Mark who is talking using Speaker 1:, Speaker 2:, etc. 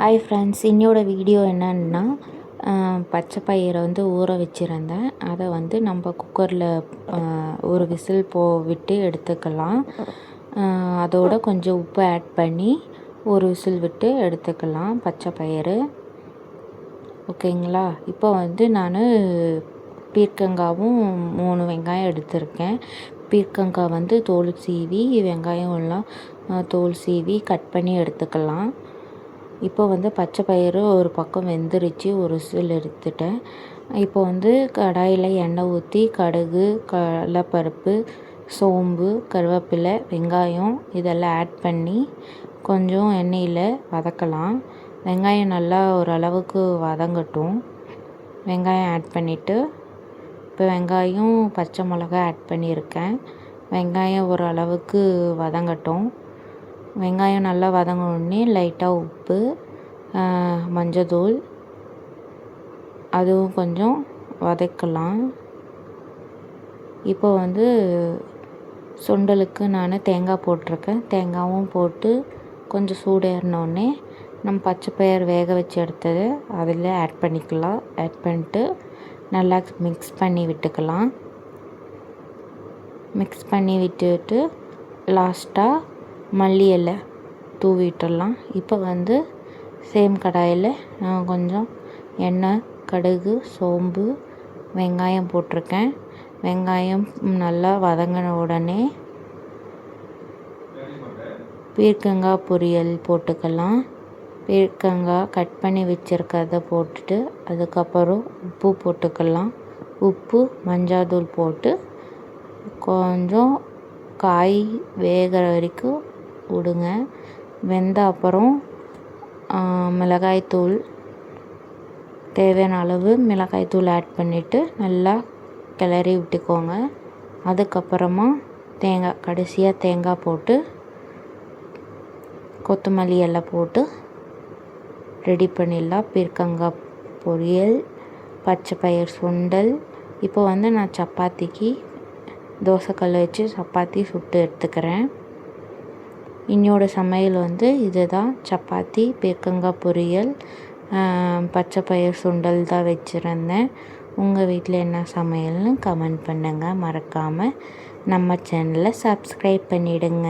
Speaker 1: Hi friends, இன்னோட video என்னன்னா பச்சை பயிரை ஊற வச்சுருந்தேன். அதை நம்ம குக்கரில் ஒரு விசில் விட்டு எடுத்துக்கலாம். அதோட கொஞ்சம் உப்பு ஆட் பண்ணி ஒரு விசில் விட்டு எடுத்துக்கலாம் பச்சை பயிறு. ஓகேங்களா? இப்போ நான் பீர்க்கங்காவும் 3 வெங்காயம் எடுத்திருக்கேன். பீர்க்கங்காய் தோல் சீவி, வெங்காயம் எல்லாம் தோல் சீவி கட் பண்ணி எடுத்துக்கலாம். இப்போ பச்சை பயிறு ஒரு பக்கம் வெந்துருச்சு, ஒரு விசில் எடுத்துட்டேன். இப்போ கடாயில் எண்ணெய் ஊற்றி கடுகு, கடலைப்பருப்பு, சோம்பு, கருவேப்பிலை, வெங்காயம் இதெல்லாம் ஆட் பண்ணி கொஞ்சம் எண்ணெயில் வதக்கலாம். வெங்காயம் நல்லா ஓரளவுக்கு வதங்கட்டும். வெங்காயம் ஆட் பண்ணிவிட்டு இப்போ வெங்காயம், பச்சை மிளகாய் ஆட் பண்ணியிருக்கேன். வெங்காயம் ஓரளவுக்கு வதங்கட்டும். வெங்காயம் நல்லா வதங்கினோடனே லைட்டாக உப்பு, மஞ்சத்தூள் அதுவும் கொஞ்சம் வதக்கலாம். இப்போ சுண்டலுக்கு நான் தேங்காய் போட்டிருக்கேன். தேங்காயும் போட்டு கொஞ்சம் சூடு ஏறினோடனே நம்ம பச்சை பயிறு வேக வச்சு எடுத்தது அதில் ஆட் பண்ணிக்கலாம். ஆட் பண்ணிட்டு நல்லா மிக்ஸ் பண்ணி விட்டுக்கலாம். மிக்ஸ் பண்ணி விட்டுட்டு லாஸ்ட்டாக மல்லி இலை தூவிட்டுடலாம். இப்போ சேம் கடாயில் நான் கொஞ்சம் எண்ணெய், கடுகு, சோம்பு, வெங்காயம் போட்டிருக்கேன். வெங்காயம் நல்லா வதங்கின உடனே பீர்க்கங்காய் பொரியல் போட்டுக்கலாம். பீர்க்கங்காய் கட் பண்ணி வச்சுருக்கிறத போட்டுட்டு அதுக்கப்புறம் உப்பு போட்டுக்கலாம். உப்பு, மஞ்சள் போட்டு கொஞ்சம் காய் வேகிற வரைக்கும் விடுங்க. வெந்த அப்புறம் மிளகாய்த்தூள், தேவையான அளவு மிளகாய்த்தூள் ஆட் பண்ணிவிட்டு நல்லா கிளறி விட்டுக்கோங்க. அதுக்கப்புறமா கடைசியாக தேங்காய் போட்டு கொத்தமல்லி எல்லாம் போட்டு ரெடி பண்ணிடலாம். பீர்க்கங்காய் பொரியல், பச்சை பயிர் சுண்டல். இப்போ நான் சப்பாத்திக்கு தோசைக்கல் வச்சு சப்பாத்தி சுட்டு எடுத்துக்கிறேன். இன்னோட சமையல் இதுதான். சப்பாத்தி, பீர்க்கங்காய் பொரியல், பச்சை பயிர் சுண்டல் தான் வச்சுருந்தேன். உங்கள் வீட்டில் என்ன சமையல்னு கமெண்ட் பண்ணுங்கள். மறக்காமல் நம்ம சேனலை சப்ஸ்கிரைப் பண்ணிவிடுங்க.